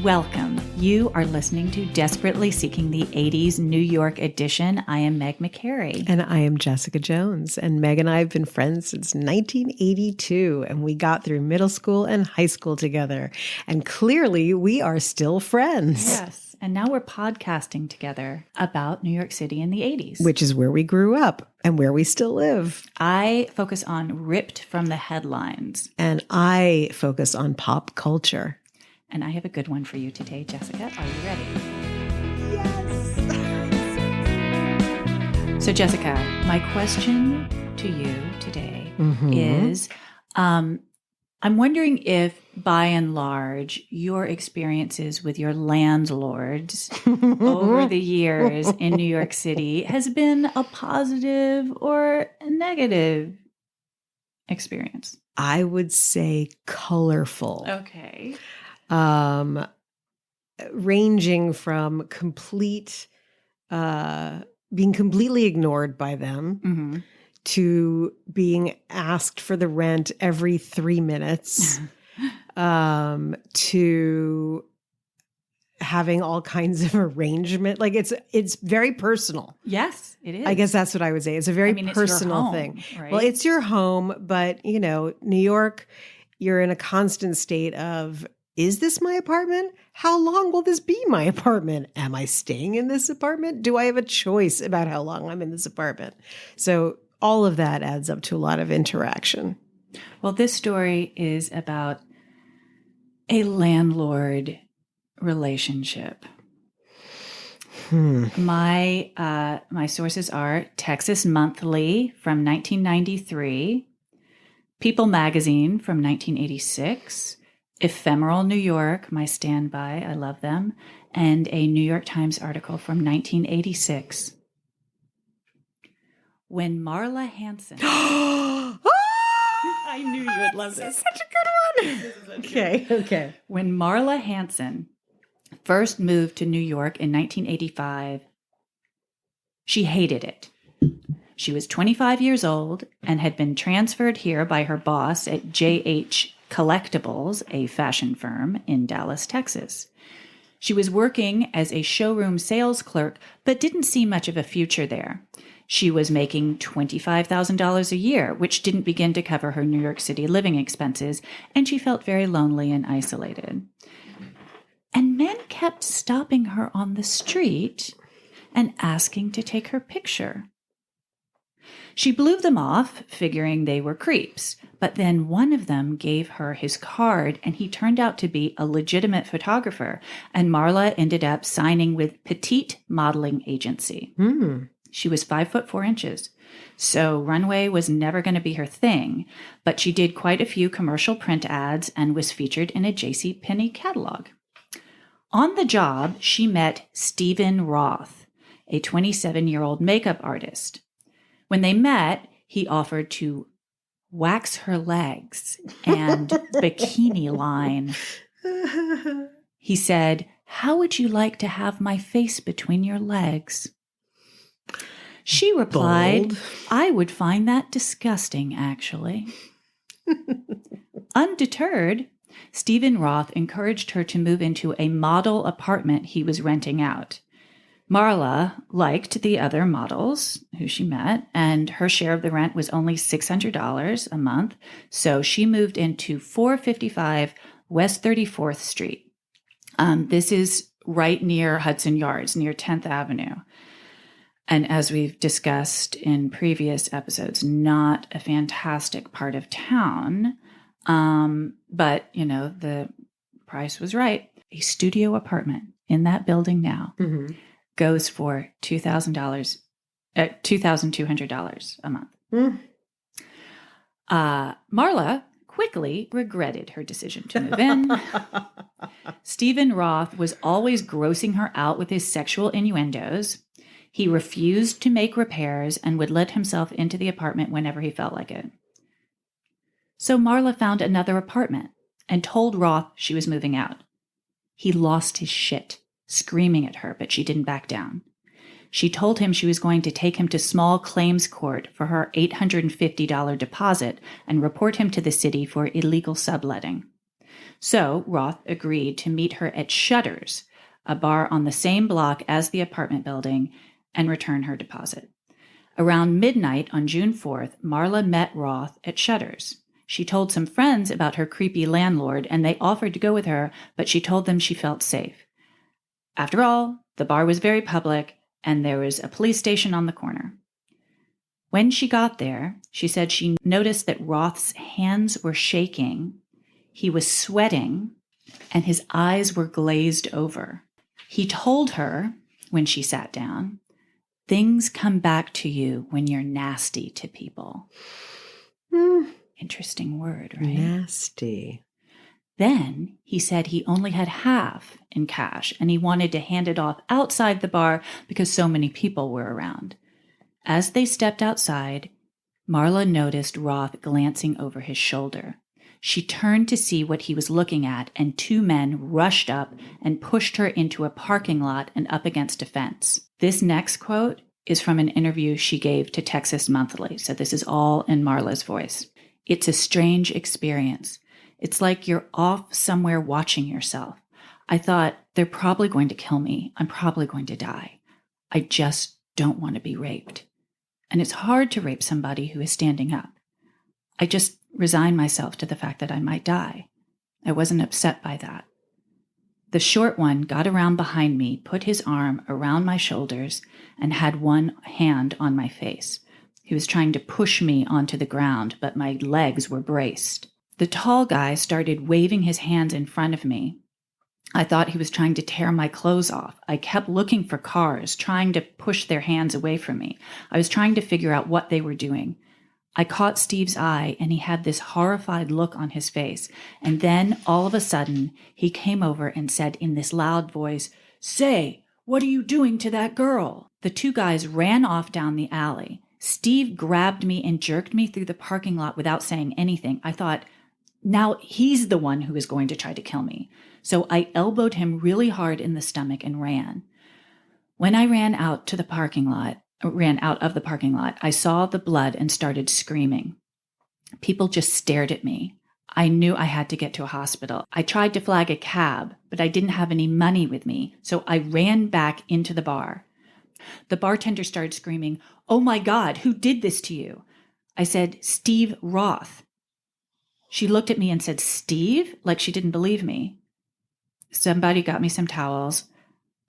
Welcome. You are listening to Desperately Seeking the 80s New York Edition. I am Meg McCary. And I am Jessica Jones. And Meg and I have been friends since 1982. And we got through middle school and high school together. And clearly we are still friends. Yes. And now we're podcasting together about New York City in the 80s. Which is where we grew up and where we still live. I focus on ripped from the headlines. And I focus on pop culture. And I have a good one for you today, Jessica. Are you ready? Yes. So, Jessica, my question to you today is, I'm wondering if, by and large, your experiences with your landlords over the years in New York City has been a positive or a negative experience. I would say colorful. Okay. Ranging from being completely ignored by them to being asked for the rent every 3 minutes, to having all kinds of arrangement. Like it's very personal. Yes, it is. I guess that's what I would say. It's a very personal thing. Right? Well, it's your home, but New York, you're in a constant state of, is this my apartment? How long will this be my apartment? Am I staying in this apartment? Do I have a choice about how long I'm in this apartment? So all of that adds up to a lot of interaction. Well, this story is about a landlord relationship. My sources are Texas Monthly from 1993, People Magazine from 1986, Ephemeral New York, my standby, I love them, and a New York Times article from 1986. When Marla Hanson... I knew you would love this. Such a good one. Okay. When Marla Hanson first moved to New York in 1985, she hated it. She was 25 years old and had been transferred here by her boss at J.H. Collectibles, a fashion firm in Dallas, Texas. She was working as a showroom sales clerk, but didn't see much of a future there. She was making $25,000 a year, which didn't begin to cover her New York City living expenses, and she felt very lonely and isolated. And men kept stopping her on the street and asking to take her picture. She blew them off, figuring they were creeps, but then one of them gave her his card, and he turned out to be a legitimate photographer, and Marla ended up signing with Petite Modeling Agency. She was 5'4", so runway was never going to be her thing, but she did quite a few commercial print ads and was featured in a JCPenney catalog. On the job, she met Stephen Roth, a 27-year-old makeup artist. When they met, he offered to wax her legs and bikini line. He said, "How would you like to have my face between your legs?" She replied, Bold. "I would find that disgusting, actually." Undeterred, Stephen Roth encouraged her to move into a model apartment he was renting out. Marla liked the other models who she met, and her share of the rent was only $600 a month, so she moved into 455 West 34th Street. This is right near Hudson Yards, near 10th Avenue. And as we've discussed in previous episodes, not a fantastic part of town, but, the price was right. A studio apartment in that building now goes for $2,200 a month. Marla quickly regretted her decision to move in. Stephen Roth was always grossing her out with his sexual innuendos. He refused to make repairs and would let himself into the apartment whenever he felt like it. So Marla found another apartment and told Roth she was moving out. He lost his shit, screaming at her, but she didn't back down. She told him she was going to take him to small claims court for her $850 deposit and report him to the city for illegal subletting. So Roth agreed to meet her at Shutters, a bar on the same block as the apartment building, and return her deposit. Around midnight on June 4th, Marla met Roth at Shutters. She told some friends about her creepy landlord, and they offered to go with her, but she told them she felt safe. After all, the bar was very public, and there was a police station on the corner. When she got there, she said she noticed that Roth's hands were shaking, he was sweating, and his eyes were glazed over. He told her, when she sat down, things come back to you when you're nasty to people. Interesting word, right? Nasty. Then he said he only had half in cash and he wanted to hand it off outside the bar because so many people were around. As they stepped outside, Marla noticed Roth glancing over his shoulder. She turned to see what he was looking at, and two men rushed up and pushed her into a parking lot and up against a fence. This next quote is from an interview she gave to Texas Monthly, so this is all in Marla's voice. "It's a strange experience. It's like you're off somewhere watching yourself. I thought, they're probably going to kill me. I'm probably going to die. I just don't want to be raped. And it's hard to rape somebody who is standing up. I just resigned myself to the fact that I might die. I wasn't upset by that. The short one got around behind me, put his arm around my shoulders, and had one hand on my face. He was trying to push me onto the ground, but my legs were braced. The tall guy started waving his hands in front of me. I thought he was trying to tear my clothes off. I kept looking for cars, trying to push their hands away from me. I was trying to figure out what they were doing. I caught Steve's eye, and he had this horrified look on his face. And then, all of a sudden, he came over and said in this loud voice, 'Say, what are you doing to that girl?' The two guys ran off down the alley. Steve grabbed me and jerked me through the parking lot without saying anything. I thought, now he's the one who is going to try to kill me. So I elbowed him really hard in the stomach and ran. When I ran out of the parking lot, I saw the blood and started screaming. People just stared at me. I knew I had to get to a hospital. I tried to flag a cab, but I didn't have any money with me, so I ran back into the bar. The bartender started screaming, 'Oh my God, who did this to you?' I said, 'Steve Roth.' She looked at me and said, 'Steve?' Like she didn't believe me. Somebody got me some towels.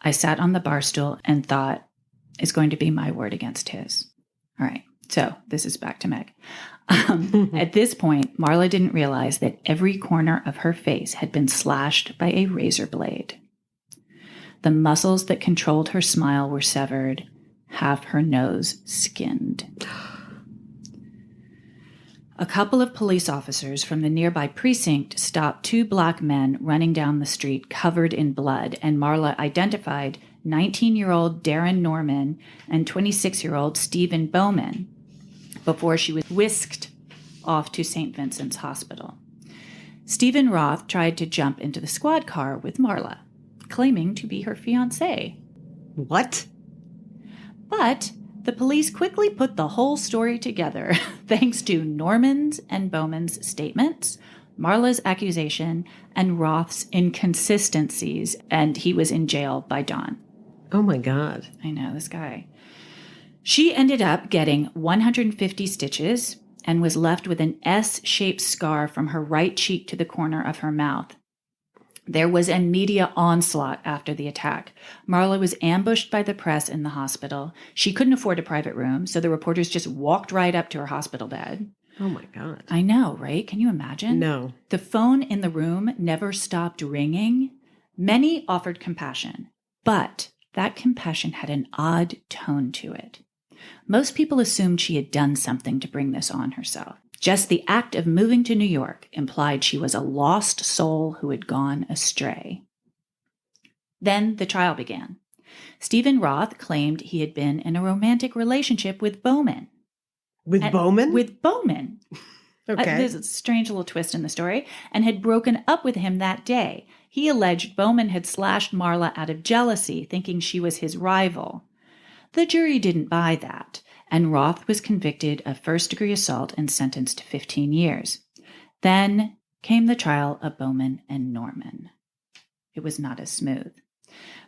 I sat on the bar stool and thought, it's going to be my word against his. All right, so this is back to Meg. At this point, Marla didn't realize that every corner of her face had been slashed by a razor blade. The muscles that controlled her smile were severed, half her nose skinned. A couple of police officers from the nearby precinct stopped two black men running down the street covered in blood, and Marla identified 19-year-old Darren Norman and 26-year-old Stephen Bowman before she was whisked off to St. Vincent's Hospital. Stephen Roth tried to jump into the squad car with Marla, claiming to be her fiancé. What? But the police quickly put the whole story together thanks to Norman's and Bowman's statements, Marla's accusation, and Roth's inconsistencies, and he was in jail by dawn. Oh my God. I know, this guy. She ended up getting 150 stitches and was left with an S-shaped scar from her right cheek to the corner of her mouth. There was a media onslaught after the attack. Marla was ambushed by the press in the hospital. She couldn't afford a private room, so the reporters just walked right up to her hospital bed. Oh my God. I know, right? Can you imagine? No. The phone in the room never stopped ringing. Many offered compassion, but that compassion had an odd tone to it. Most people assumed she had done something to bring this on herself. Just the act of moving to New York implied she was a lost soul who had gone astray. Then the trial began. Stephen Roth claimed he had been in a romantic relationship with Bowman. Bowman? With Bowman. Okay. There's a strange little twist in the story, and had broken up with him that day. He alleged Bowman had slashed Marla out of jealousy, thinking she was his rival. The jury didn't buy that, and Roth was convicted of first-degree assault and sentenced to 15 years. Then came the trial of Bowman and Norman. It was not as smooth.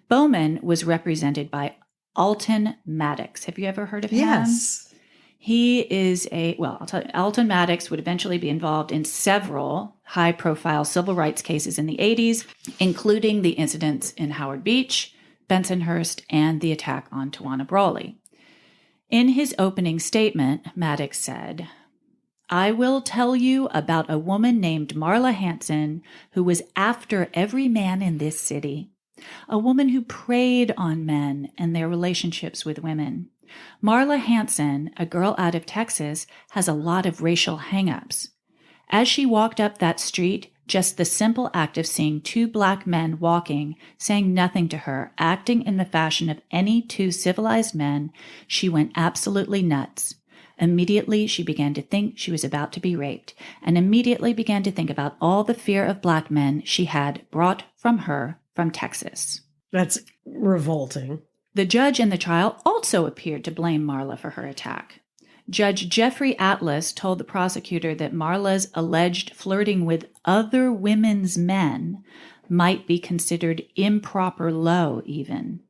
Bowman was represented by Alton Maddox. Have you ever heard of him? Yes. He is I'll tell you, Alton Maddox would eventually be involved in several high-profile civil rights cases in the 80s, including the incidents in Howard Beach, Bensonhurst, and the attack on Tawana Brawley. In his opening statement, Maddox said, "I will tell you about a woman named Marla Hanson who was after every man in this city. A woman who preyed on men and their relationships with women. Marla Hanson, a girl out of Texas, has a lot of racial hang-ups. As she walked up that street, just the simple act of seeing two black men walking, saying nothing to her, acting in the fashion of any two civilized men, she went absolutely nuts. Immediately, she began to think she was about to be raped, and immediately began to think about all the fear of black men she had brought from her from Texas." That's revolting. The judge in the trial also appeared to blame Marla for her attack. Judge Jeffrey Atlas told the prosecutor that Marla's alleged flirting with other women's men might be considered improper low even.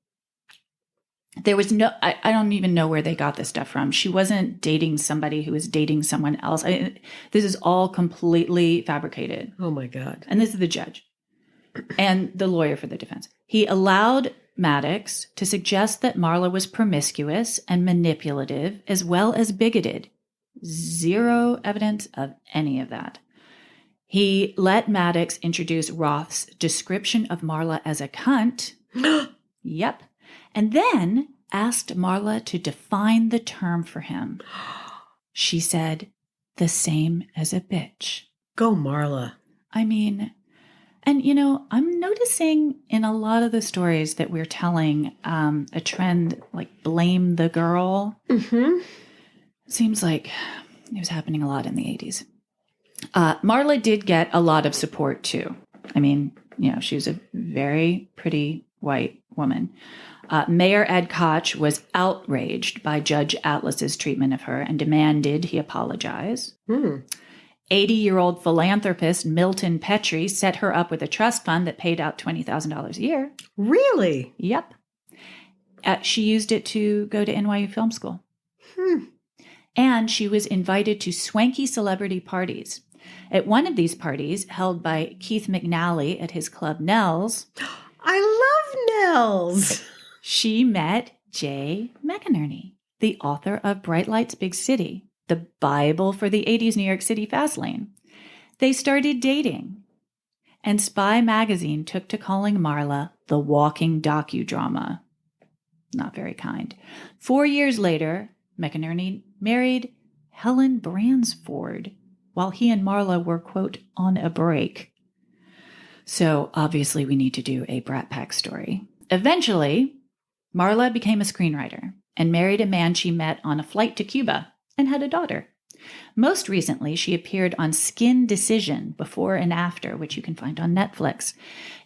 There was no, I don't even know where they got this stuff from. She wasn't dating somebody who was dating someone else. This is all completely fabricated. Oh my God. And this is the judge and the lawyer for the defense. He allowed Maddox to suggest that Marla was promiscuous and manipulative as well as bigoted. Zero evidence of any of that. He let Maddox introduce Roth's description of Marla as a cunt. Yep. And then asked Marla to define the term for him. She said, "The same as a bitch." Go, Marla. I mean, and I'm noticing in a lot of the stories that we're telling a trend like blame the girl. Mm-hmm. Seems like it was happening a lot in the 80s. Marla did get a lot of support too. I mean, she was a very pretty white woman. Mayor Ed Koch was outraged by Judge Atlas's treatment of her and demanded he apologize. 80-year-old philanthropist Milton Petrie set her up with a trust fund that paid out $20,000 a year. Really? Yep. She used it to go to NYU Film School. And she was invited to swanky celebrity parties. At one of these parties, held by Keith McNally at his club Nell's, I love Nell's. She met Jay McInerney, the author of Bright Lights, Big City, the Bible for the 80s New York City fast lane. They started dating, and Spy magazine took to calling Marla the walking docudrama. Not very kind. 4 years later, McInerney married Helen Bransford while he and Marla were, quote, on a break. So obviously we need to do a Brat Pack story. Eventually, Marla became a screenwriter and married a man she met on a flight to Cuba and had a daughter. Most recently, she appeared on Skin Decision, Before and After, which you can find on Netflix.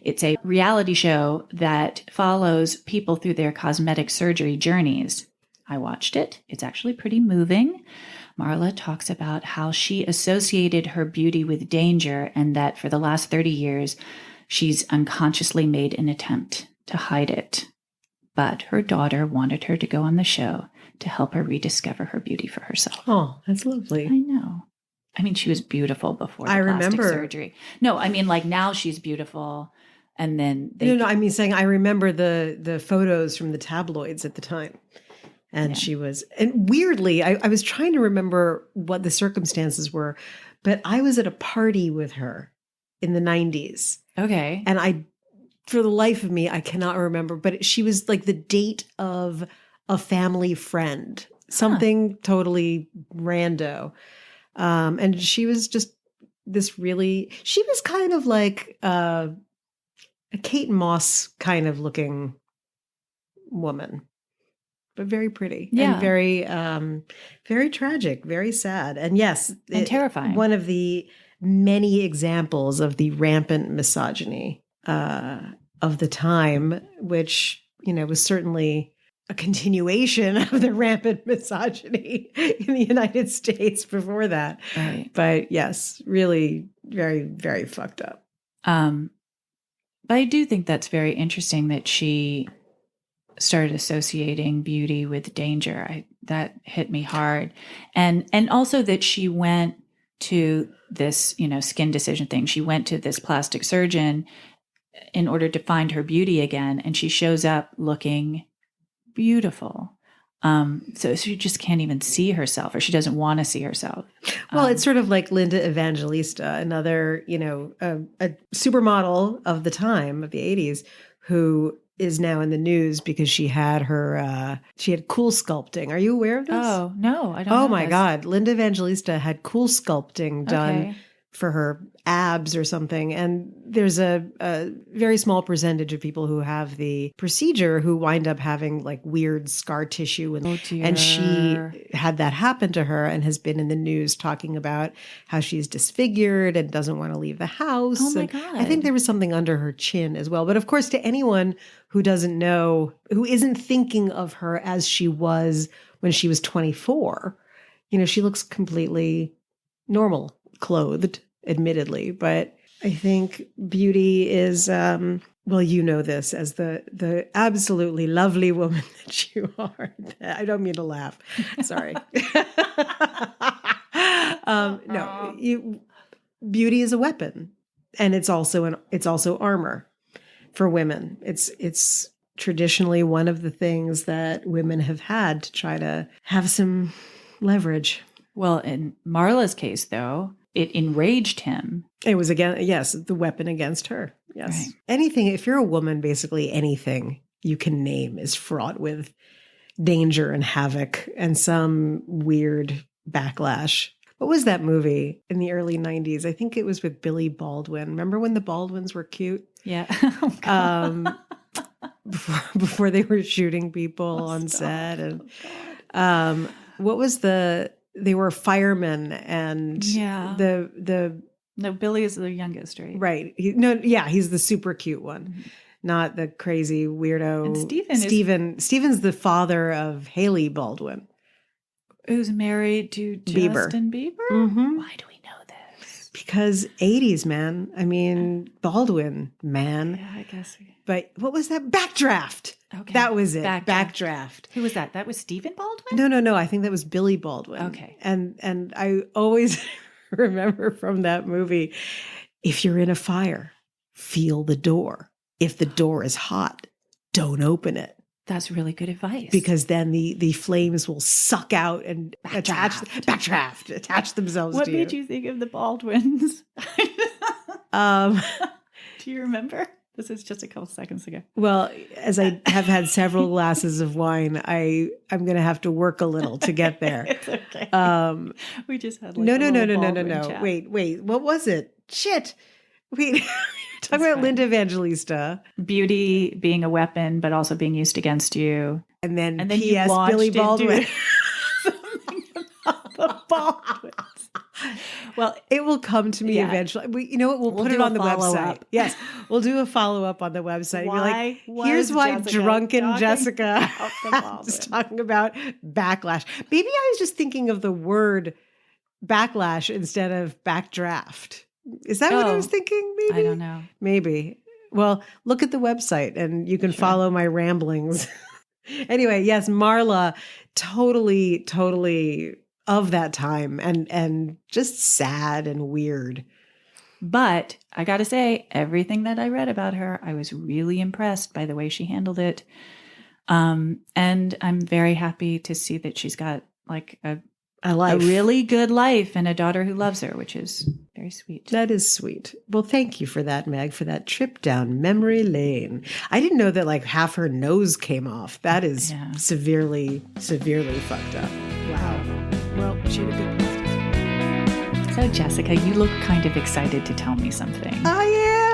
It's a reality show that follows people through their cosmetic surgery journeys. I watched it. It's actually pretty moving. Marla talks about how she associated her beauty with danger and that for the last 30 years, she's unconsciously made an attempt to hide it. But her daughter wanted her to go on the show to help her rediscover her beauty for herself. Oh, that's lovely. I know. I mean, she was beautiful before the plastic surgery. No, I mean, like now she's beautiful. And then I mean saying I remember the photos from the tabloids at the time. And she was, and weirdly, I was trying to remember what the circumstances were, but I was at a party with her in the 90s. Okay. And for the life of me, I cannot remember, but she was like the date of a family friend, something totally rando. And she was just she was kind of like a Kate Moss kind of looking woman. But very pretty. Yeah. And very, very tragic, very sad. And yes. And terrifying. One of the many examples of the rampant misogyny of the time, which, was certainly a continuation of the rampant misogyny in the United States before that. Right. But yes, really very, very fucked up. But I do think that's very interesting that she started associating beauty with danger. That hit me hard. And also that she went to this, skin decision thing. She went to this plastic surgeon in order to find her beauty again. And she shows up looking beautiful. So she just can't even see herself, or she doesn't want to see herself. Well, it's sort of like Linda Evangelista, another, a supermodel of the time, of the 80s, who is now in the news because she had cool sculpting. Are you aware of this? Oh, no, I don't Oh know my this. God. Linda Evangelista had cool sculpting done Okay. for her abs or something. And there's a very small percentage of people who have the procedure who wind up having like weird scar tissue. Oh, dear. And she had that happen to her and has been in the news talking about how she's disfigured and doesn't want to leave the house. Oh, my And God. I think there was something under her chin as well. But of course, to anyone who doesn't know, who isn't thinking of her as she was when she was 24, she looks completely normal, clothed, admittedly. But I think beauty is, well, you know this as the absolutely lovely woman that you are. I don't mean to laugh. Sorry. No, beauty is a weapon, and it's also armor for women. It's traditionally one of the things that women have had to try to have some leverage. Well, in Marla's case, though, it enraged him. It was the weapon against her. Yes. Right. Anything, if you're a woman, basically anything you can name is fraught with danger and havoc and some weird backlash. What was that movie in the early 90s? I think it was with Billy Baldwin. Remember when the Baldwins were cute? Yeah. Oh, God. Before they were shooting people on set. And what was they were firemen, and No, Billy is the youngest, right? Right. He's the super cute one, not the crazy weirdo. And Steven's the father of Haley Baldwin, who's married to Bieber. Justin Bieber. Mm-hmm. Why do we know this? Because 80s, man. I mean, Baldwin, man. Yeah, I guess. But what was that? Backdraft. Okay. That was it. Backdraft. Backdraft. Who was that? That was Stephen Baldwin? No. I think that was Billy Baldwin. Okay. And I always remember from that movie, if you're in a fire, feel the door. If the door is hot, don't open it. That's really good advice. Because then the flames will suck out and attach themselves what to you. made you think of the Baldwins? Do you remember? This is just a couple seconds ago. Well, as I have had several glasses of wine, I'm going to have to work a little to get there. It's okay. We just had No. chat. Wait. What was it? Shit. Wait. Talking about Linda Evangelista. Beauty being a weapon, but also being used against you. And then you P.S. launched Billy into Baldwin. something about the Baldwins. Well, it will come to me eventually. You know what? We'll put it do on a the follow-up. website. Yes. We'll do a follow-up on the website. Why Be like, here's why drunken Jessica about was talking about backlash. Maybe I was just thinking of the word backlash instead of backdraft. Is that what I was thinking? Maybe? I don't know. Maybe. Well, look at the website and you can follow my ramblings. Anyway, yes, Marla, totally of that time and just sad and weird. But I got to say, everything that I read about her, I was really impressed by the way she handled it. And I'm very happy to see that she's got like a really good life and a daughter who loves her, which is very sweet. That is sweet. Well, thank you for that, Meg, for that trip down memory lane. I didn't know that like half her nose came off. That is severely fucked up. Wow. Well, she had a good place. So, Jessica, you look kind of excited to tell me something. I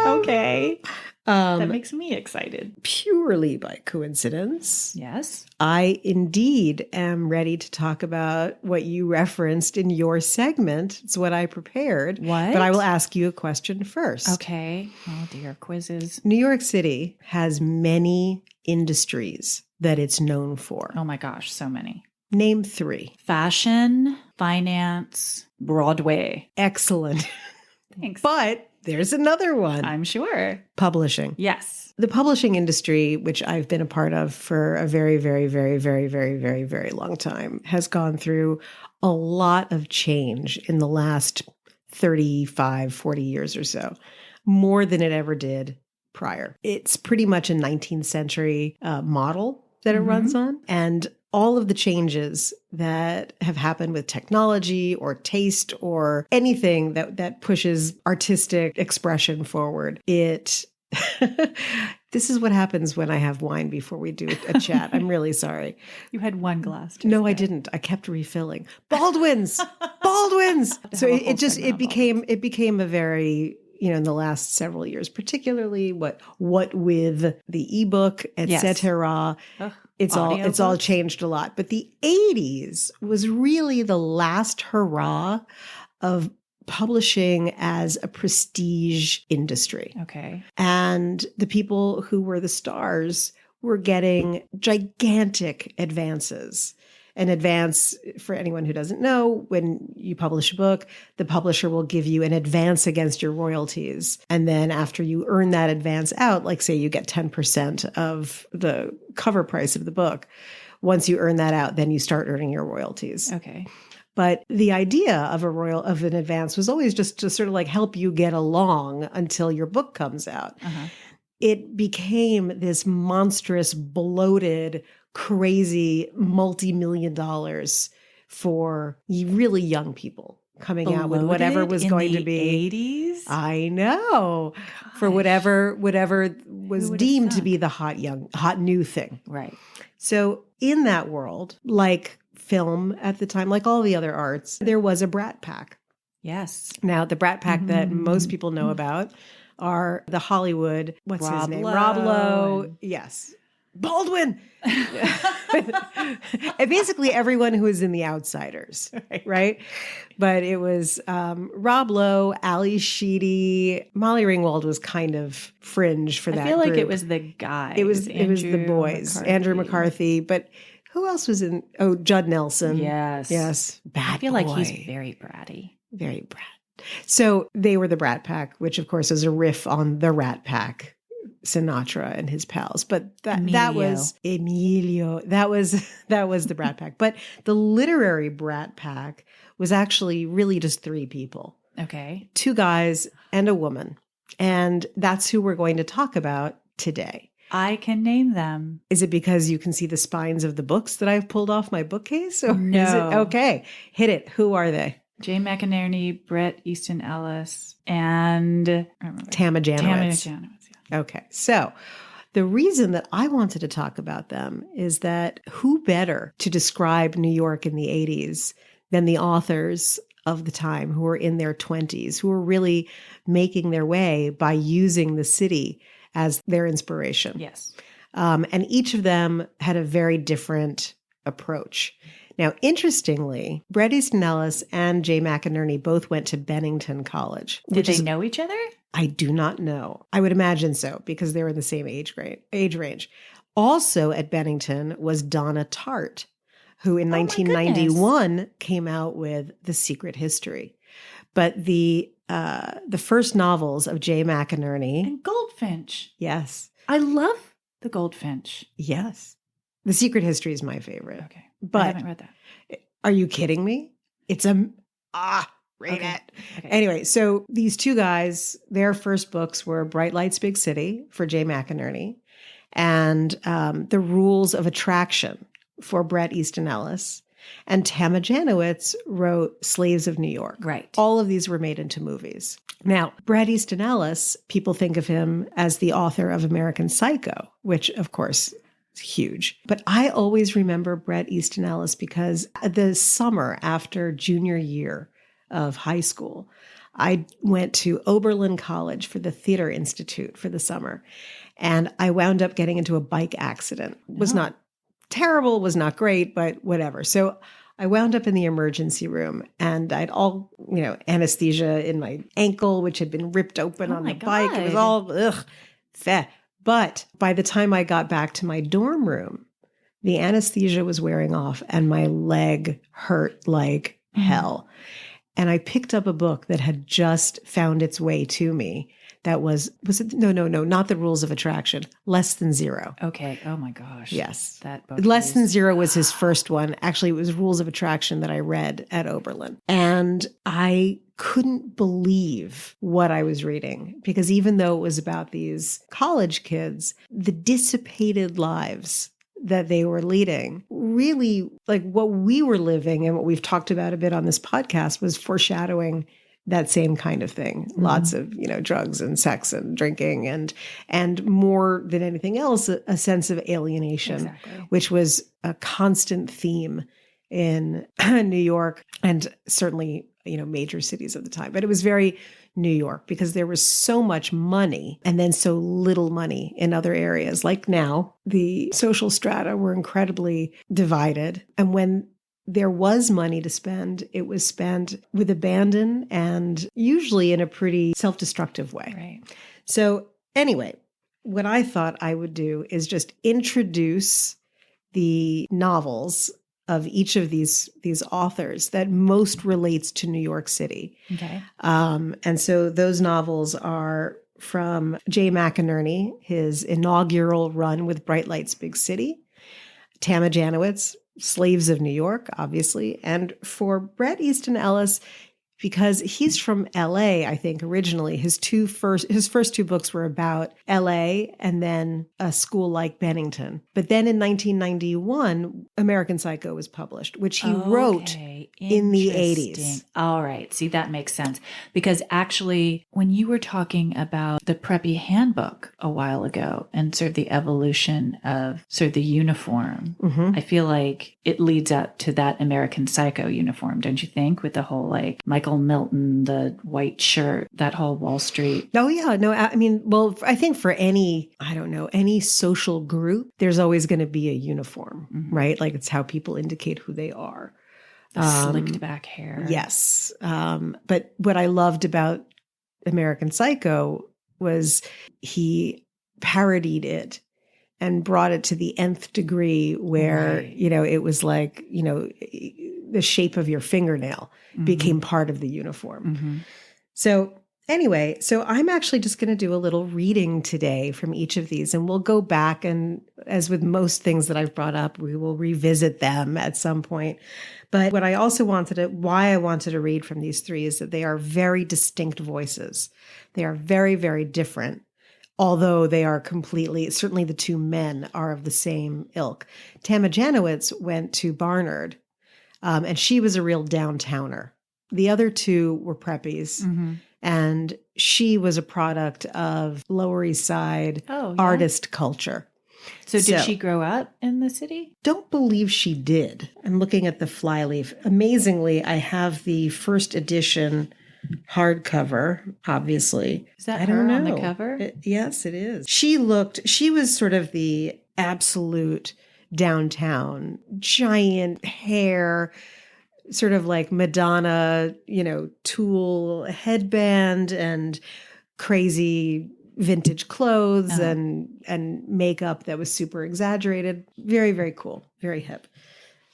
am. Okay. That makes me excited. Purely by coincidence. Yes. I indeed am ready to talk about what you referenced in your segment. It's what I prepared. What? But I will ask you a question first. Okay. Oh, dear. Quizzes. New York City has many industries that it's known for? Oh my gosh, so many. Name 3. Fashion, finance, Broadway. Excellent. Thanks. But there's another one. I'm sure. Publishing. Yes. The publishing industry, which I've been a part of for a very, very, very, very, very, very, very long time, has gone through a lot of change in the last 35, 40 years or so, more than it ever did prior. It's pretty much a 19th century model that it runs on. And all of the changes that have happened with technology or taste or anything that pushes artistic expression forward, this is what happens when I have wine before we do a chat. I'm really sorry. You had one glass. No, I didn't. I kept refilling. Baldwin's. So it became a very, in the last several years, particularly what with the ebook, etc. Yes. It's all changed a lot. But the 80s was really the last hurrah of publishing as a prestige industry. Okay. And the people who were the stars were getting gigantic advances. An advance, for anyone who doesn't know, when you publish a book, the publisher will give you an advance against your royalties. And then after you earn that advance out, like say you get 10% of the cover price of the book, once you earn that out, then you start earning your royalties. Okay. But the idea of an advance was always just to sort of like help you get along until your book comes out. Uh-huh. It became this monstrous, bloated, crazy multi-million dollars for really young people coming out with whatever was going to be 80s. I know. Gosh. For whatever was deemed to be the hot new thing. Right. So in that world, like film at the time, like all the other arts, there was a Brat Pack. Yes. Now, the Brat Pack that most people know about are the Hollywood, what's his name? Lowe. Rob Lowe. Yes. Baldwin. And basically everyone who was in The Outsiders, right? But it was Rob Lowe, Ali Sheedy, Molly Ringwald was kind of fringe for that I feel like group. it was the guy. It was the boys. Andrew McCarthy, but who else was in? Oh, Judd Nelson. Yes. Bad I feel boy. like he's very bratty. Very brat. So they were the Brat Pack, which of course is a riff on the Rat Pack, Sinatra and his pals. But that was Emilio. That was the Brat Pack. But the literary Brat Pack was actually really just 3 people. Okay. 2 guys and a woman. And that's who we're going to talk about today. I can name them. Is it because you can see the spines of the books that I've pulled off my bookcase? Or No. Is it? Okay. Hit it. Who are they? Jay McInerney, Bret Easton Ellis, and Tama Janowitz. Yeah. Okay. So the reason that I wanted to talk about them is that who better to describe New York in the 80s than the authors of the time who were in their 20s, who were really making their way by using the city as their inspiration. Yes. And each of them had a very different approach. Now, interestingly, Bret Easton Ellis and Jay McInerney both went to Bennington College. Did they know each other? I do not know. I would imagine so because they were in the same age range. Also at Bennington was Donna Tartt, who in 1991 came out with The Secret History. But the first novels of Jay McInerney and Goldfinch. Yes. I love the Goldfinch. Yes. The Secret History is my favorite. Okay. But I haven't read that. Are you kidding me? It's rate it. Okay. Anyway, so these 2 guys, their first books were Bright Lights, Big City for Jay McInerney and The Rules of Attraction for Bret Easton Ellis. And Tama Janowitz wrote Slaves of New York. Right. All of these were made into movies. Now, Bret Easton Ellis, people think of him as the author of American Psycho, which, of course, is huge. But I always remember Bret Easton Ellis because the summer after junior year of high school, I went to Oberlin College for the Theater Institute for the summer. And I wound up getting into a bike accident. It was not terrible, was not great, but whatever. So I wound up in the emergency room and I'd all, anesthesia in my ankle, which had been ripped open on the bike. It was all, feh. But by the time I got back to my dorm room, The anesthesia was wearing off and my leg hurt like hell. And I picked up a book that had just found its way to me. That was it? No, not The Rules of Attraction. Less Than Zero. Okay. Oh my gosh. Yes. That book. Less Than Zero was his first one. Actually, it was Rules of Attraction that I read at Oberlin. And I couldn't believe what I was reading because even though it was about these college kids, the dissipated lives that they were leading, really like what we were living and what we've talked about a bit on this podcast was foreshadowing that same kind of thing. Lots of, drugs and sex and drinking and more than anything else, a sense of alienation, which was a constant theme in New York and certainly, major cities at the time. But it was very New York because there was so much money and then so little money in other areas. Like now, the social strata were incredibly divided. And when there was money to spend, it was spent with abandon and usually in a pretty self-destructive way. Right. So anyway, what I thought I would do is just introduce the novels of each of these authors that most relates to New York City. Okay. And so those novels are from Jay McInerney, his inaugural run with Bright Lights, Big City, Tama Janowitz, Slaves of New York, obviously, and for Bret Easton Ellis, because he's from LA, I think originally his first two books were about LA and then a school like Bennington. But then in 1991, American Psycho was published, which he wrote in the 80s. All right. See, that makes sense. Because actually, when you were talking about the Preppy Handbook a while ago and sort of the evolution of sort of the uniform, I feel like it leads up to that American Psycho uniform, don't you think? With the whole like Michael Milton, the white shirt, that whole Wall Street. Oh, yeah. No, I mean, well, I think for any social group, there's always going to be a uniform, right? Like it's how people indicate who they are. The slicked back hair. Yes. But what I loved about American Psycho was he parodied it and brought it to the nth degree where, it was like, the shape of your fingernail became part of the uniform. So anyway, I'm actually just going to do a little reading today from each of these, and we'll go back and, as with most things that I've brought up, we will revisit them at some point. But what I also why I wanted to read from these three is that they are very distinct voices. They are very, very different. Although they are certainly the two men are of the same ilk. Tama Janowitz went to Barnard, and she was a real downtowner. The other two were preppies, and she was a product of Lower East Side artist culture. So did she grow up in the city? Don't believe she did. I'm looking at the flyleaf. Amazingly, I have the first edition hardcover, obviously. Is that her on the cover? Yes, it is. She was sort of the absolute downtown, giant hair, sort of like Madonna, Tool headband and crazy vintage clothes and makeup that was super exaggerated. Very, very cool. Very hip.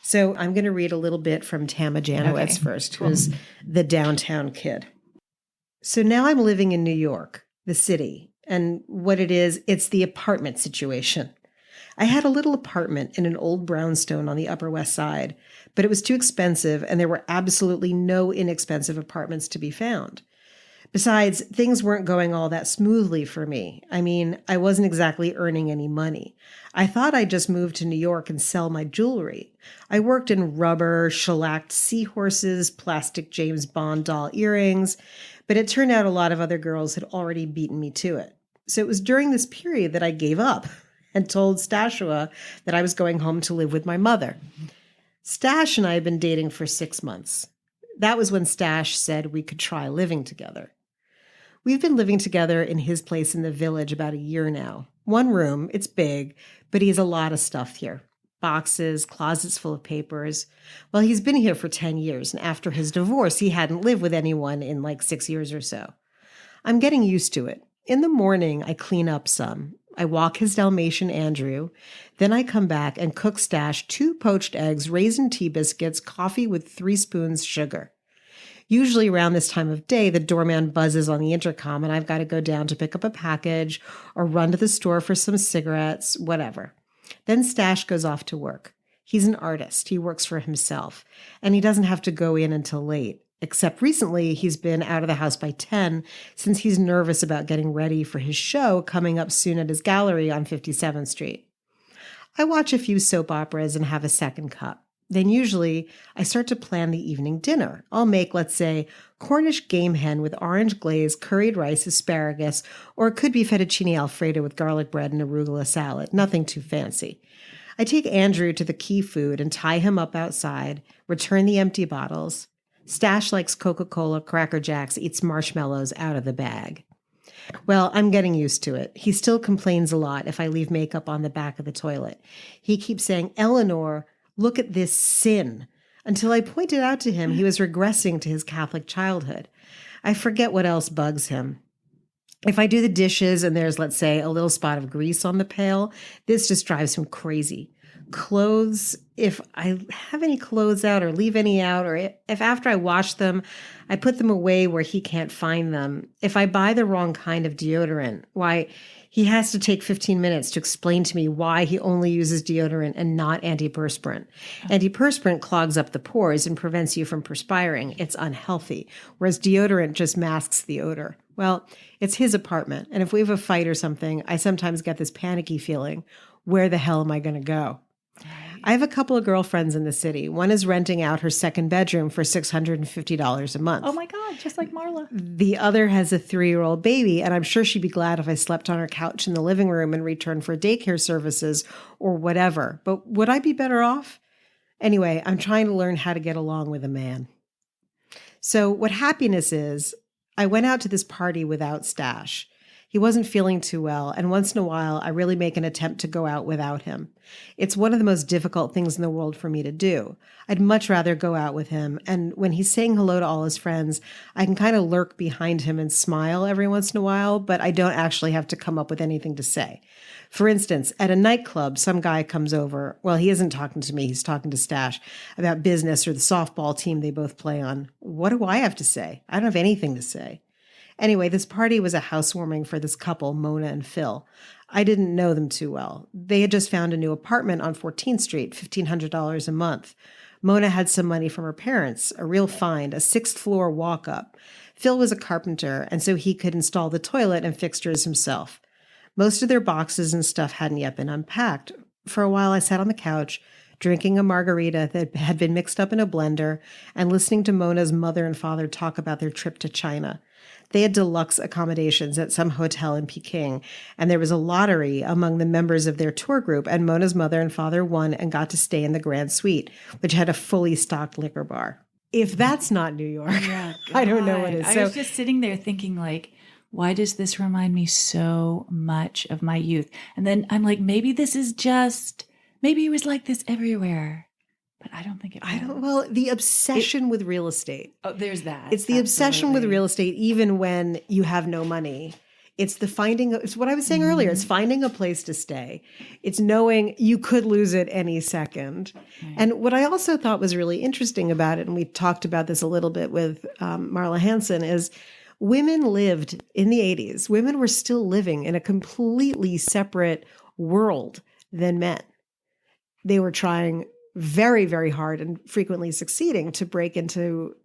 So I'm going to read a little bit from Tama Janowitz first, who's the downtown kid. So now I'm living in New York, the city, and what it is, it's the apartment situation. I had a little apartment in an old brownstone on the Upper West Side, but it was too expensive and there were absolutely no inexpensive apartments to be found. Besides, things weren't going all that smoothly for me. I mean, I wasn't exactly earning any money. I thought I'd just move to New York and sell my jewelry. I worked in rubber, shellacked seahorses, plastic James Bond doll earrings, but it turned out a lot of other girls had already beaten me to it. So it was during this period that I gave up and told Stashua that I was going home to live with my mother. Stash and I had been dating for 6 months. That was when Stash said we could try living together. We've been living together in his place in the Village about a year now. One room, it's big, but he has a lot of stuff here. Boxes, closets full of papers. Well, he's been here for 10 years, and after his divorce, he hadn't lived with anyone in like 6 years or so. I'm getting used to it. In the morning, I clean up some. I walk his Dalmatian Andrew. Then I come back and cook Stash 2 poached eggs, raisin tea biscuits, coffee with 3 spoons sugar. Usually around this time of day, the doorman buzzes on the intercom and I've got to go down to pick up a package or run to the store for some cigarettes, whatever. Then Stash goes off to work. He's an artist. He works for himself, and he doesn't have to go in until late. Except recently, he's been out of the house by 10 since he's nervous about getting ready for his show coming up soon at his gallery on 57th Street. I watch a few soap operas and have a second cup. Then usually I start to plan the evening dinner. I'll make, let's say, Cornish game hen with orange glaze, curried rice, asparagus, or it could be fettuccine alfredo with garlic bread and arugula salad. Nothing too fancy. I take Andrew to the key food and tie him up outside, return the empty bottles. Stash likes Coca-Cola, Cracker Jacks, eats marshmallows out of the bag. Well, I'm getting used to it. He still complains a lot if I leave makeup on the back of the toilet. He keeps saying, Eleanor, look at this sin. Until I pointed out to him he was regressing to his Catholic childhood. I forget what else bugs him. If I do the dishes and there's, let's say, a little spot of grease on the pail, this just drives him crazy. Clothes, if I have any clothes out or leave any out, or if after I wash them, I put them away where he can't find them. If I buy the wrong kind of deodorant, why, he has to take 15 minutes to explain to me why he only uses deodorant and not antiperspirant. Antiperspirant clogs up the pores and prevents you from perspiring. It's unhealthy, whereas deodorant just masks the odor. Well, it's his apartment, and if we have a fight or something, I sometimes get this panicky feeling. Where the hell am I going to go? I have a couple of girlfriends in the city. One is renting out her second bedroom for $650 a month. Oh my God, just like Marla. The other has a 3-year-old baby, and I'm sure she'd be glad if I slept on her couch in the living room in return for daycare services or whatever. But would I be better off? Anyway, I'm trying to learn how to get along with a man. So what happiness is, I went out to this party without Stash. He wasn't feeling too well, and once in a while, I really make an attempt to go out without him. It's one of the most difficult things in the world for me to do. I'd much rather go out with him, and when he's saying hello to all his friends, I can kind of lurk behind him and smile every once in a while, but I don't actually have to come up with anything to say. For instance, at a nightclub, some guy comes over. Well, he isn't talking to me. He's talking to Stash about business or the softball team they both play on. What do I have to say? I don't have anything to say. Anyway, this party was a housewarming for this couple, Mona and Phil. I didn't know them too well. They had just found a new apartment on 14th Street, $1,500 a month. Mona had some money from her parents, a real find, a 6th-floor walk-up. Phil was a carpenter, and so he could install the toilet and fixtures himself. Most of their boxes and stuff hadn't yet been unpacked. For a while, I sat on the couch, drinking a margarita that had been mixed up in a blender and listening to Mona's mother and father talk about their trip to China. They had deluxe accommodations at some hotel in Peking, and there was a lottery among the members of their tour group, and Mona's mother and father won and got to stay in the Grand Suite, which had a fully stocked liquor bar. If that's not New York, Yeah, I don't know what is. I was just sitting there thinking, like, why does this remind me so much of my youth? And then I'm like, maybe this is just, maybe it was like this everywhere. But I don't think it was. Well, the obsession with real estate. Oh, there's that. It's the obsession with real estate, even when you have no money. It's the finding, it's what I was saying earlier. It's finding a place to stay. It's knowing you could lose it any second. Right. And what I also thought was really interesting about it, and we talked about this a little bit with Marla Hanson, is women lived in the 80s. Women were still living in a completely separate world than men. They were trying very, very hard and frequently succeeding to break into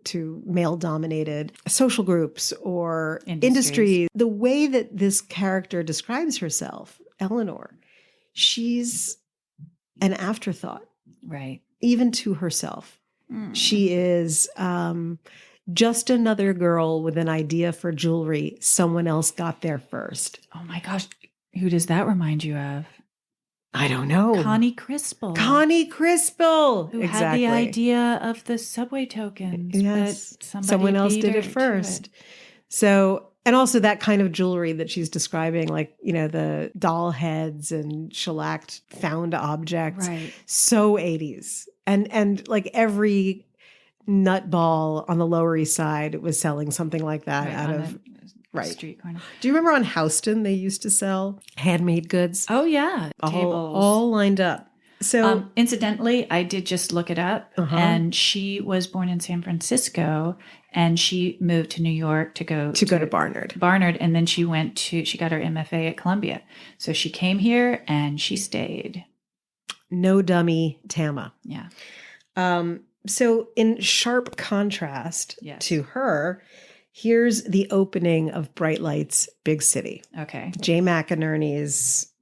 male-dominated social groups or industries. The way that this character describes herself, Eleanor, she's an afterthought. Right. Even to herself. She is just another girl with an idea for jewelry. Someone else got there first. Oh my gosh. Who does that remind you of? I don't know. Connie Crispell. Who had the idea of the subway tokens. Yes. But someone else did it first. So, and also that kind of jewelry that she's describing, like, you know, the doll heads and shellacked found objects. Right. So 80s. And like every nutball on the Lower East Side was selling something like that Right. street corner. Do you remember on Houston they used to sell handmade goods? Oh yeah, tables. All lined up. So incidentally, I did just look it up, and she was born in San Francisco, and she moved to New York to go to Barnard. Barnard, and then she got her MFA at Columbia. So she came here and she stayed. No dummy Tama. Yeah. So in sharp contrast to her, here's the opening of Bright Lights, Big City. Okay. Jay McInerney's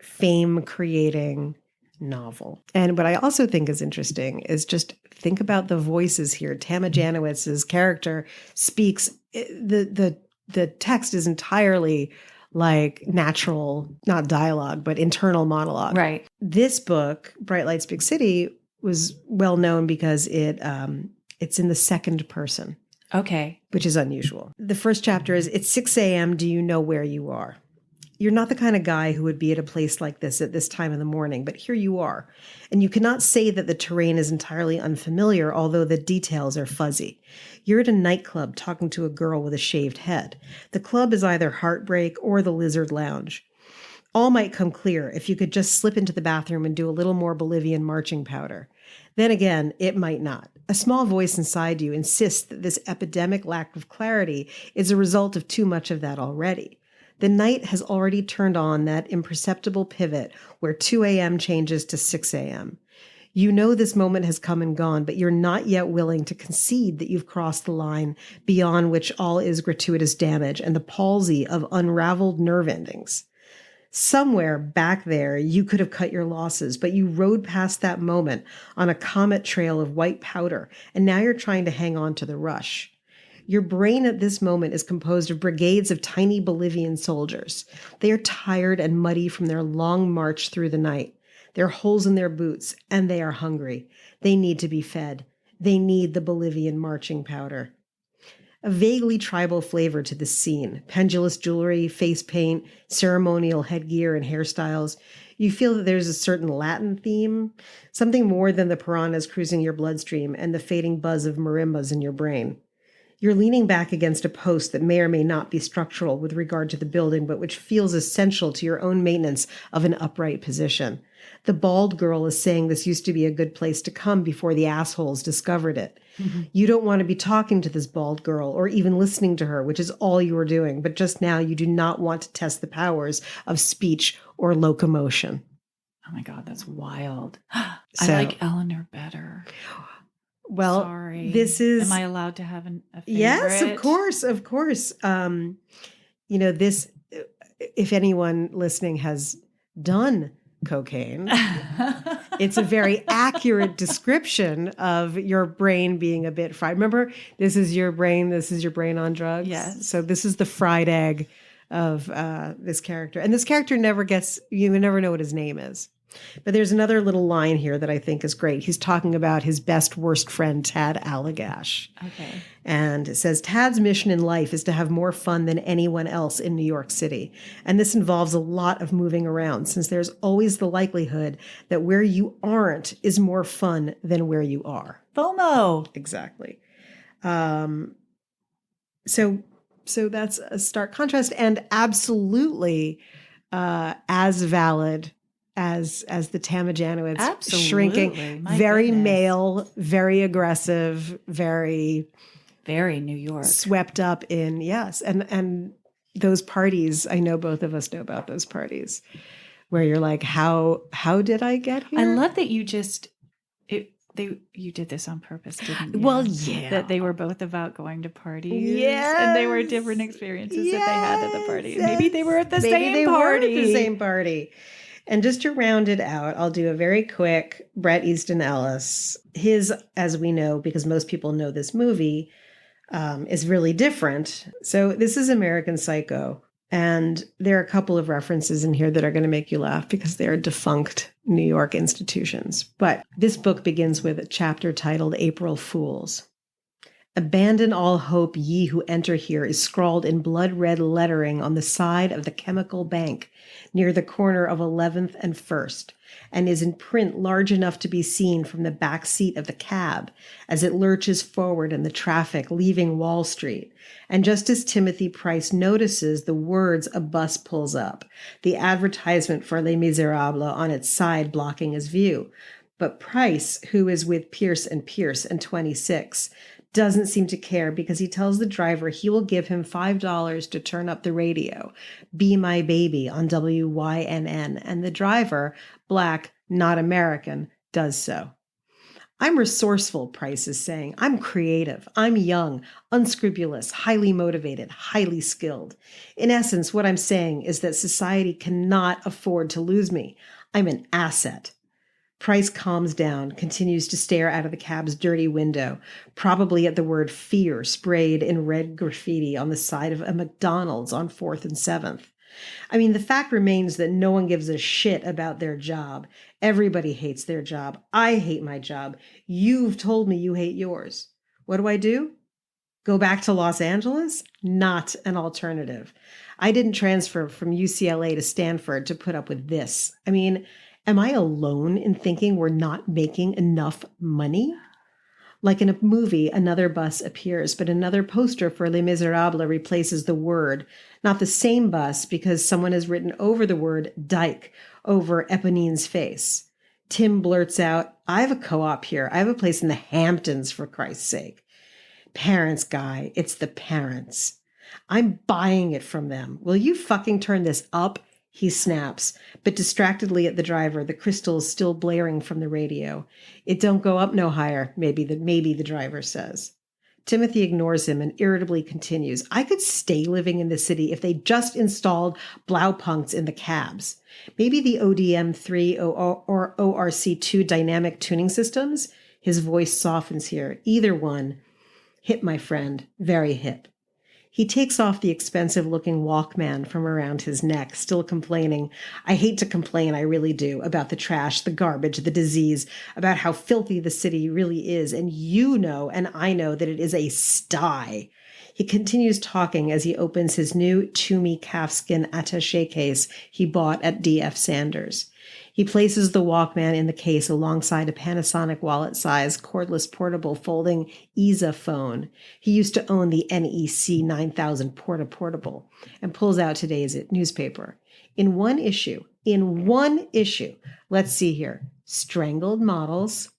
fame-creating novel. And what I also think is interesting is just think about the voices here. Tama Janowitz's character speaks, the text is entirely like natural, not dialogue, but internal monologue. Right. This book, Bright Lights, Big City, was well known because it's in the second person. Okay. Which is unusual. The first chapter is, it's 6 a.m. Do you know where you are? You're not the kind of guy who would be at a place like this at this time in the morning, but here you are. And you cannot say that the terrain is entirely unfamiliar, although the details are fuzzy. You're at a nightclub talking to a girl with a shaved head. The club is either Heartbreak or the Lizard Lounge. All might come clear if you could just slip into the bathroom and do a little more Bolivian marching powder. Then again, it might not. A small voice inside you insists that this epidemic lack of clarity is a result of too much of that already. The night has already turned on that imperceptible pivot where 2 a.m. changes to 6 a.m. You know this moment has come and gone, but you're not yet willing to concede that you've crossed the line beyond which all is gratuitous damage and the palsy of unraveled nerve endings. Somewhere back there, you could have cut your losses, but you rode past that moment on a comet trail of white powder, and now you're trying to hang on to the rush. Your brain at this moment is composed of brigades of tiny Bolivian soldiers. They are tired and muddy from their long march through the night. There are holes in their boots, and they are hungry. They need to be fed. They need the Bolivian marching powder. A vaguely tribal flavor to this scene. Pendulous jewelry, face paint, ceremonial headgear, and hairstyles. You feel that there's a certain Latin theme, something more than the piranhas cruising your bloodstream and the fading buzz of marimbas in your brain. You're leaning back against a post that may or may not be structural with regard to the building, but which feels essential to your own maintenance of an upright position. The bald girl is saying this used to be a good place to come before the assholes discovered it. Mm-hmm. You don't want to be talking to this bald girl or even listening to her, which is all you are doing. But just now you do not want to test the powers of speech or locomotion. Oh my God, that's wild. I like Eleanor better. Well, sorry. This is... Am I allowed to have a favorite? Yes, of course, of course. This, if anyone listening has done cocaine, it's a very accurate description of your brain being a bit fried. Remember, this is your brain on drugs? Yes. So this is the fried egg of this character. And this character you never know what his name is. But there's another little line here that I think is great. He's talking about his best worst friend, Tad Allagash. Okay. And it says, Tad's mission in life is to have more fun than anyone else in New York City. And this involves a lot of moving around, since there's always the likelihood that where you aren't is more fun than where you are. FOMO. Exactly. So that's a stark contrast, and absolutely as valid as the Tama Janowitz shrinking, very male, very aggressive, very New York, swept up in, yes. And those parties, I know both of us know about those parties where you're like, how did I get here? I love that you did this on purpose, didn't you? Well, yeah. That they were both about going to parties. Yes. And they were different experiences that they had at the party. Yes. Maybe they were at the same party. And just to round it out, I'll do a very quick Bret Easton Ellis. His, as we know, because most people know this movie, is really different. So this is American Psycho. And there are a couple of references in here that are going to make you laugh because they are defunct New York institutions. But this book begins with a chapter titled April Fools. Abandon all hope, ye who enter here, is scrawled in blood red lettering on the side of the chemical bank near the corner of 11th and 1st, and is in print large enough to be seen from the back seat of the cab as it lurches forward in the traffic leaving Wall Street. And just as Timothy Price notices the words, a bus pulls up, the advertisement for Les Miserables on its side blocking his view. But Price, who is with Pierce and Pierce and 26, doesn't seem to care because he tells the driver he will give him $5 to turn up the radio, Be My Baby on WYNN, and the driver, black, not American, does so. I'm resourceful, Price is saying. I'm creative. I'm young, unscrupulous, highly motivated, highly skilled. In essence, what I'm saying is that society cannot afford to lose me. I'm an asset. Price calms down, continues to stare out of the cab's dirty window, probably at the word fear sprayed in red graffiti on the side of a McDonald's on 4th and 7th. I mean, the fact remains that no one gives a shit about their job. Everybody hates their job. I hate my job. You've told me you hate yours. What do? Go back to Los Angeles? Not an alternative. I didn't transfer from UCLA to Stanford to put up with this. I mean, am I alone in thinking we're not making enough money? Like in a movie, another bus appears, but another poster for Les Miserables replaces the word. Not the same bus, because someone has written over the word Dyke over Eponine's face. Tim blurts out, I have a co-op here. I have a place in the Hamptons, for Christ's sake. Parents, Guy. It's the parents. I'm buying it from them. Will you fucking turn this up? He snaps, but distractedly at the driver, the crystals still blaring from the radio. It don't go up no higher, maybe the driver says. Timothy ignores him and irritably continues. I could stay living in the city if they just installed Blaupunkts in the cabs. Maybe the ODM3 or ORC2 dynamic tuning systems? His voice softens here. Either one. Hip, my friend. Very hip. He takes off the expensive-looking Walkman from around his neck, still complaining. I hate to complain, I really do, about the trash, the garbage, the disease, about how filthy the city really is, and you know and I know that it is a sty. He continues talking as he opens his new Toomey calfskin attaché case he bought at D.F. Sanders. He places the Walkman in the case alongside a Panasonic wallet-sized cordless portable folding EZA phone. He used to own the NEC 9000 Portable and pulls out today's newspaper. In one issue, let's see here, strangled models,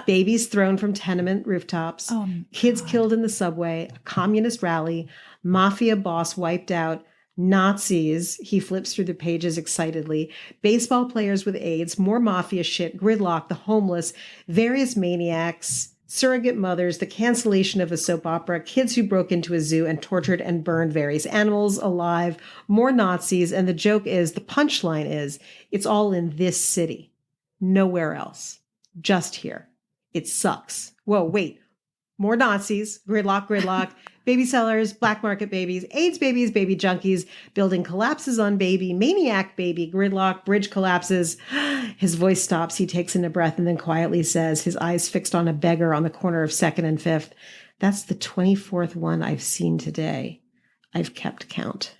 babies thrown from tenement rooftops, kids killed in the subway, a communist rally, mafia boss wiped out, Nazis, he flips through the pages excitedly, baseball players with AIDS, more mafia shit, gridlock, the homeless, various maniacs, surrogate mothers, the cancellation of a soap opera, kids who broke into a zoo and tortured and burned various animals alive, more Nazis, and the punchline is, it's all in this city. Nowhere else. Just here. It sucks. Whoa, wait. More Nazis, gridlock, baby sellers, black market babies, AIDS babies, baby junkies, building collapses on baby, maniac baby, gridlock, bridge collapses. His voice stops. He takes in a breath and then quietly says, his eyes fixed on a beggar on the corner of 2nd and 5th. That's the 24th one I've seen today. I've kept count.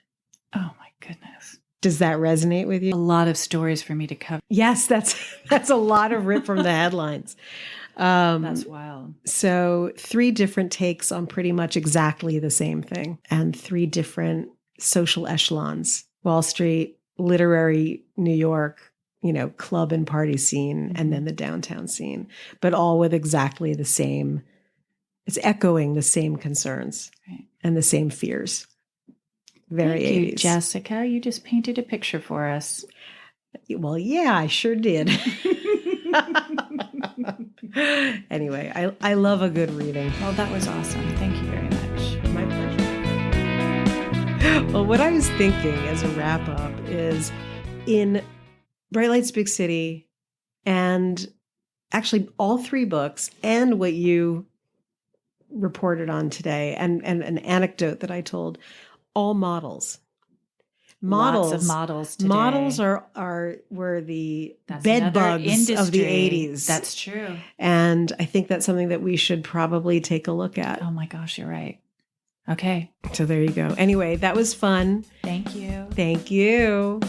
Oh my goodness. Does that resonate with you? A lot of stories for me to cover. Yes, that's a lot of rip from the headlines. That's wild. So 3 different takes on pretty much exactly the same thing, and 3 different social echelons: Wall Street, literary New York, club and party scene, and then the downtown scene, but all with exactly the same. It's echoing the same concerns and the same fears. Very Thank you, 80s. Jessica. You just painted a picture for us. Well, yeah, I sure did. Anyway, I love a good reading. Well, that was awesome. Thank you very much. My pleasure. Well, what I was thinking as a wrap up is in Bright Lights Big City, and actually all 3 books, and what you reported on today, and an anecdote that I told, all models. Models. lots of models today. Models were the That's bed another bugs of the industry. 80s. That's true. And I think that's something that we should probably take a look at. Oh my gosh, you're right. Okay. So there you go. Anyway, that was fun. Thank you. Thank you.